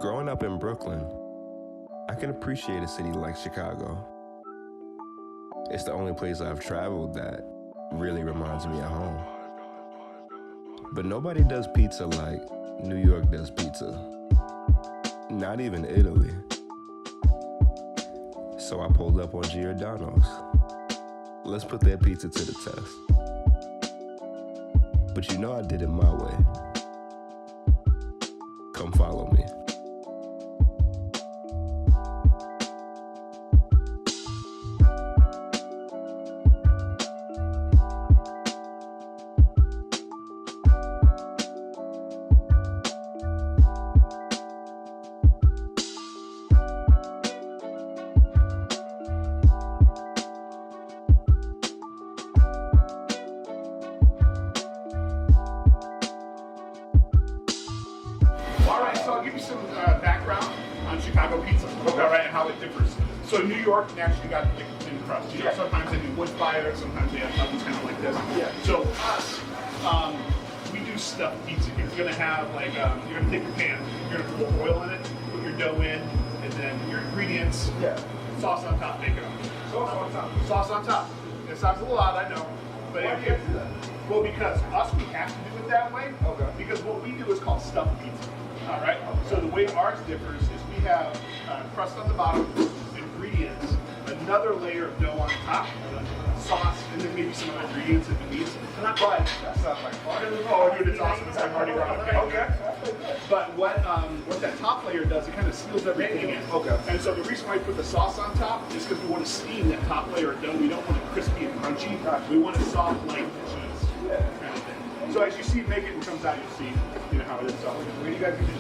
Growing up in Brooklyn, I can appreciate a city like Chicago. It's the only place I've traveled that really reminds me of home. But nobody does pizza like New York does pizza. Not even Italy. So I pulled up on Giordano's. Let's put that pizza to the test. But you know I did it my way. Come follow me. So I'll give you some background on Chicago pizza, all right, and how it differs. So in New York, naturally, you got the thin crust. You know, sometimes they do wood fire, sometimes they have ovens kind of like this. Yeah. So us, we do stuffed pizza here. You're gonna have like, you're gonna take your pan, you're gonna put oil in it, put your dough in, and then your ingredients, sauce on top, bacon on top. Sauce on top. Sauce on top. It sounds a little odd, I know. But why do you do that? Well, because us, we have to do it that way. Okay. Because what we do is called stuffed pizza. All right. So the way ours differs is we have crust on the bottom, ingredients, another layer of dough on top, sauce, and then maybe some other ingredients if it needs. Not quite. That sounds like fun. Oh, dude, it's awesome. It's like Mardi Gras. Okay. But what that top layer does, it kind of seals everything in. Okay. And so the reason why we put the sauce on top is because we want to steam that top layer of dough. We don't want it crispy and crunchy. We want it soft like cheese. Yeah. Kind of thing. So as you see it make it and comes out, you'll see how it is. So where do you guys get the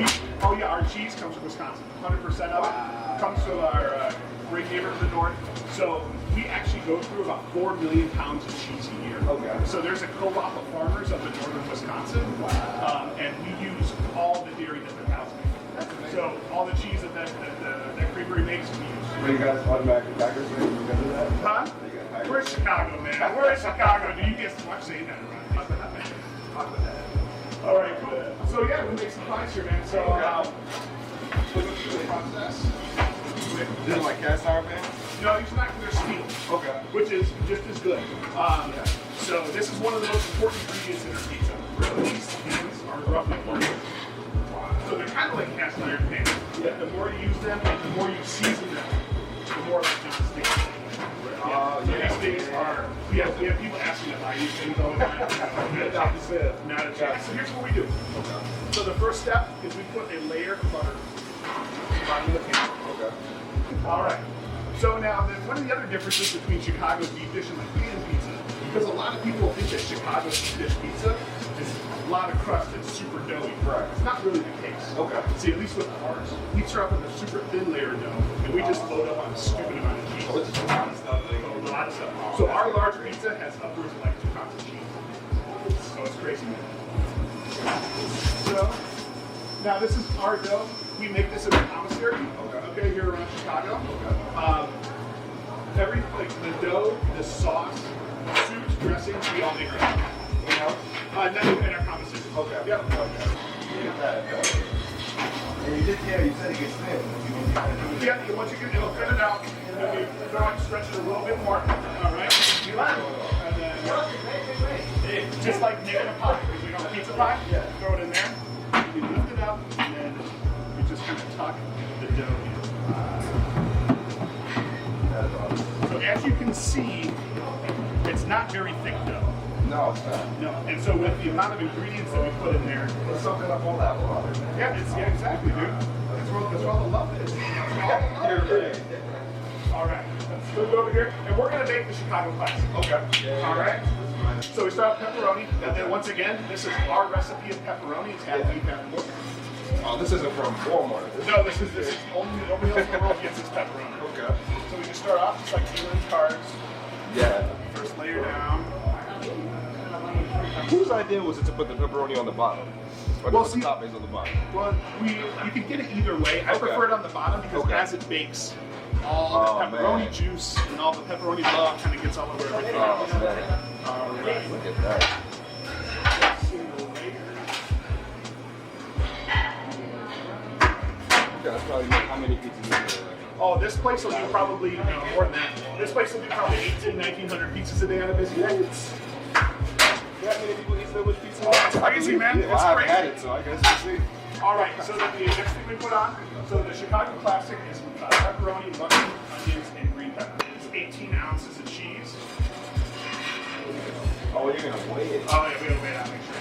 cheese from? Our cheese comes from Wisconsin. 100% of it comes from our great neighbor to the north. So we actually go through about 4 million pounds of cheese a year. Okay. So there's a co-op of farmers up in northern Wisconsin. Wow. And we use all the dairy that the cows make. So all the cheese that creamery makes, we use. Are you guys automatic packers because of that? Huh? We're Chicago, man. We're in Chicago. Do you get so much saying that around? All right, cool. So yeah, we make some pies here, man. So we'll go through the process. This is like cast iron pan? No, these are not. They're steel. Okay. Which is just as good. So this is one of the most important ingredients in our pizza. These pans are roughly 40. So they're kind of like cast iron pans. Yeah. The more you use them, the more you season them, the more like just stick. So these things are, we have people asking to buy these things all the time. Not a chance. So here's what we do. Okay. So the first step is we put a layer of butter on the bottom of the pan. Okay. All right. So now, one of the other differences between Chicago's deep dish and like pan pizza, because a lot of people think that Chicago's deep dish pizza is a lot of crust and super doughy. Right. It's not really the case. Okay. See, at least with ours, we start off with a super thin layer of dough, and we just load up on a stupid amount of cheese. Oh, it's just a lot of stuff. A lot of stuff. So our large pizza has upwards of like 2 pounds of cheese. So it's crazy. So now this is our dough. We make this in a commissary. Okay, here around Chicago. Okay. The dough, the sauce, soups, dressings, we all make ourselves. You know? In our commissary. Okay. Yep. Okay. And you said it gets thin. Yeah, once you get it'll thin it out, and then we go and stretch it a little bit more. All right. And then just like making a pie, you know, pizza pie. Yeah. Throw it in there. You lift it up, and then you just kind of tuck the dough in. So as you can see, it's not very thick dough. No, it's not. No, and so with the amount of ingredients that we put in there, it's something up on that water. Yeah, exactly, dude. That's where all the love is. All right, let's move over here, and we're gonna make the Chicago pies. Okay. All right. So we start with pepperoni, and then once again, this is our recipe of pepperoni. It's half beef, half pork. Oh, this isn't from Walmart. No, this is only nobody else in the world gets this pepperoni. Okay. So we just start off just like peeling cards. Yeah. First layer down. Whose idea was it to put the pepperoni on the bottom? Or the toppings on the bottom? Well, you can get it either way. I prefer it on the bottom because as it bakes, all the pepperoni juice and all the pepperoni love kind of gets all over everything. Oh, all right. Look at that. Yeah, that's probably how many pizzas you do. Oh, this place will do probably more than that. This place will do probably 1,900 pizzas a day on a busy day. That many people eat so much pizza? It's crazy, man. Yeah, It's I haven't crazy. had it, so I guess we'll see. All right, so the next thing we put on, so the Chicago Classic is pepperoni, mushroom, onions, and green pepper. It's 18 ounces of cheese. Oh, you're gonna weigh it. Oh, yeah, we gotta weigh it out, make sure.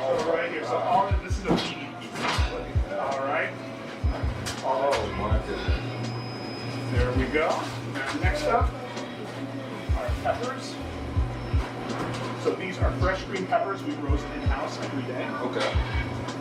All right, here. So all of this is a medium pizza. All right. Oh my goodness. There we go. Now, next up, our peppers. So these are fresh green peppers we roast in-house every day. Okay.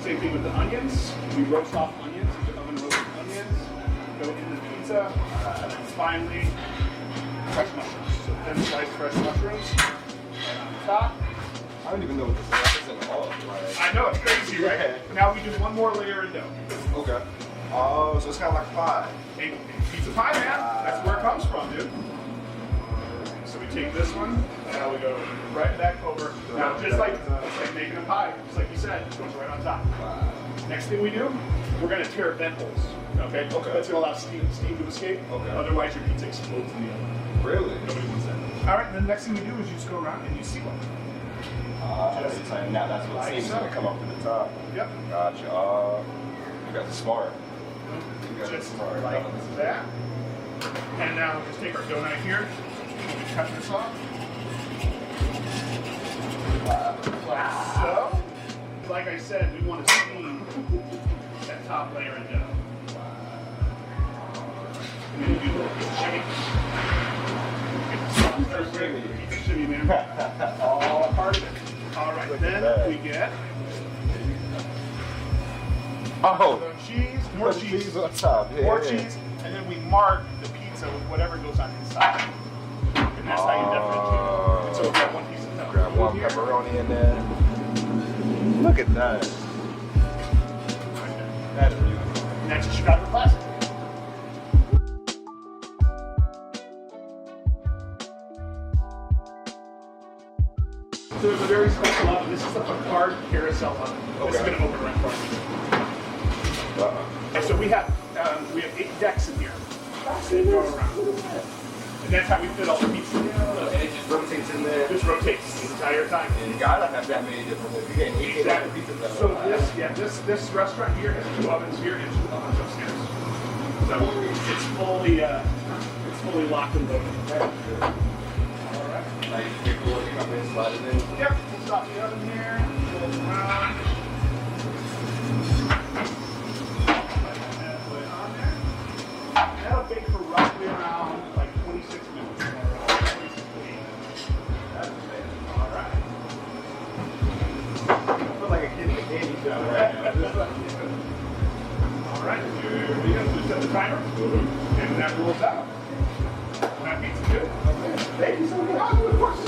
Same thing with the onions. We roast off onions. These are oven roasted onions. Go into the pizza. And then finally, fresh mushrooms. So thin sliced fresh mushrooms. Right on top. I don't even know what this is at all. Like, I know, it's crazy, right? Yeah. Now we do one more layer of dough. okay. Oh, so it's kind of like pie. Hey, pizza pie, man. That's where it comes from, dude. So we take this one, and now we go right back over. Now, just like making a pie, just like you said, it goes right on top. Next thing we do, we're going to tear vent holes. Okay? That's going to allow steam to escape. Okay. Otherwise, your pizza explodes in the oven. Really? Nobody wants that. All right, and then the next thing you do is you just go around and you seal them. Just now that's what like seems so. to come up to the top. Yep. Gotcha. You guys are smart. You guys are Just smart. like that. And now we'll just take our donut here. We cut this off. Like so. Like I said, we want to steam that top layer of dough. And then you do a little piece of shimmy. Piece of shimmy, man. All part of it. All right, then we get Oh, cheese, more cheese, on top. Yeah, more yeah. cheese, and then we mark the pizza with whatever goes on inside. And that's how you differentiate. And so we got one piece of pepperoni. Grab one here. pepperoni in there. Look at that. That is beautiful. And that's a Chicago Classic. So there's a very special oven. This is the Picard carousel oven. This is Okay. going to open right for us. And so we have 8 decks in here. That go around. And that's how we fit all the pizza. And it just rotates in there. Just rotates the entire time. And you gotta have that many different ones. You can't eat Exactly. pizza that So way. this restaurant here has 2 ovens here and 2 ovens upstairs. So it's fully locked and loaded. All right. Like, you come in, slide it in. Yep. We'll stop the oven here. Go around. Put it on there. That'll bake for roughly around like 26 minutes. All right. I feel like a kid in a candy shop right now. All right, here we go. Just set the timer, and that rolls out. That pizza's good. Okay. Thank you so much. Of course.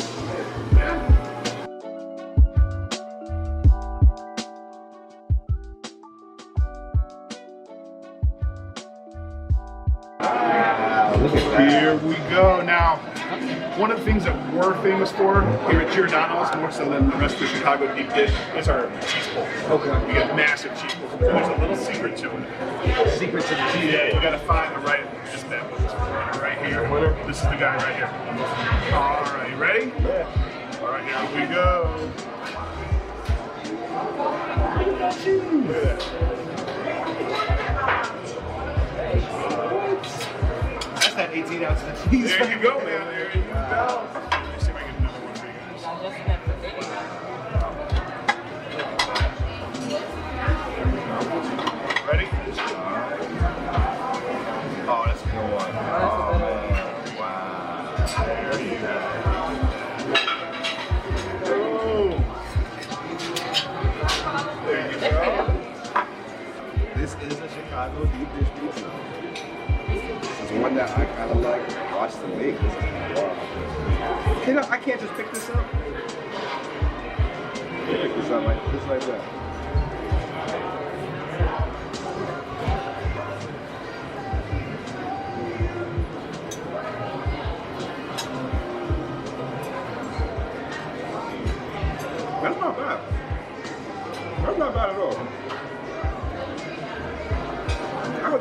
Yeah. Look at that. Here we go. Now, one of the things that we're famous for here at Giordano's, more so than the rest of the Chicago deep dish, is our cheese bowls. Okay. We got massive cheese bowls. There's a little secret to it. Secret to the cheese. Yeah, you gotta find the right, just that one right here. This is the guy right here. All right, you ready? Yeah. All right, here we go. Look at that. That's that 18 ounces of cheese. There you go, man. There you go. Let me see if I can get another one for you guys. Ready? Oh, that's a good one. Oh, man. Wow. There you go. Boom. There you go. This is a Chicago deep dish pizza. This is one that I kind of like watch the make. This is wow. I can't just pick this up. Pick this up like that. That's not bad. not bad at all.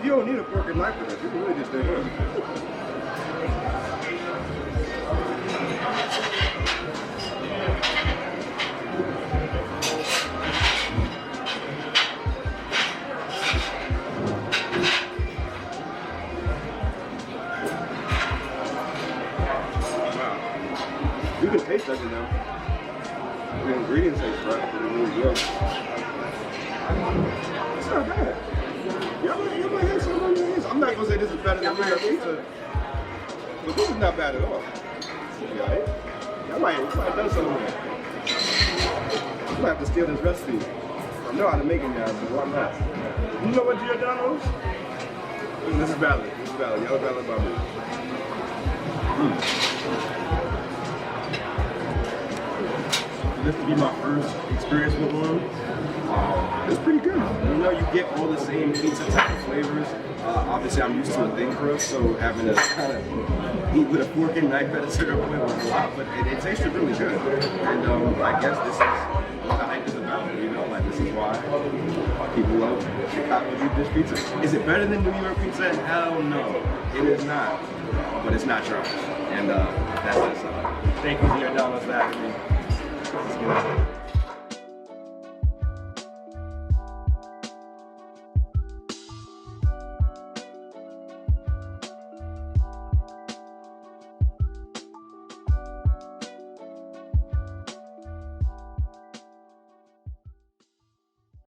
You don't need a fork and knife for this. You can really just do this. Wow. You can taste everything now. The ingredients taste fresh, but it really good. It's not bad. Y'all might have some on your hands. I'm not gonna say this is better than New York pizza, but this is not bad at all. Y'all might have done something. I might have to steal this recipe. I know how to make it now, so why not? You know what Giordano is? This is valid. This is valid. Y'all valid about me. This would be my first experience with one. It's pretty good. You know, you get all the same pizza type of flavors. Obviously, I'm used to a thin crust, so having to kind of eat with a fork and knife at a certain point was a lot, but it tasted really good. And I guess this is what the hype is about. You know, like this is why people love Chicago deep dish pizza. Is it better than New York pizza? Hell no, it is not. But it's not trash, and that's just thank you, Giordano, for having me. Let's get it.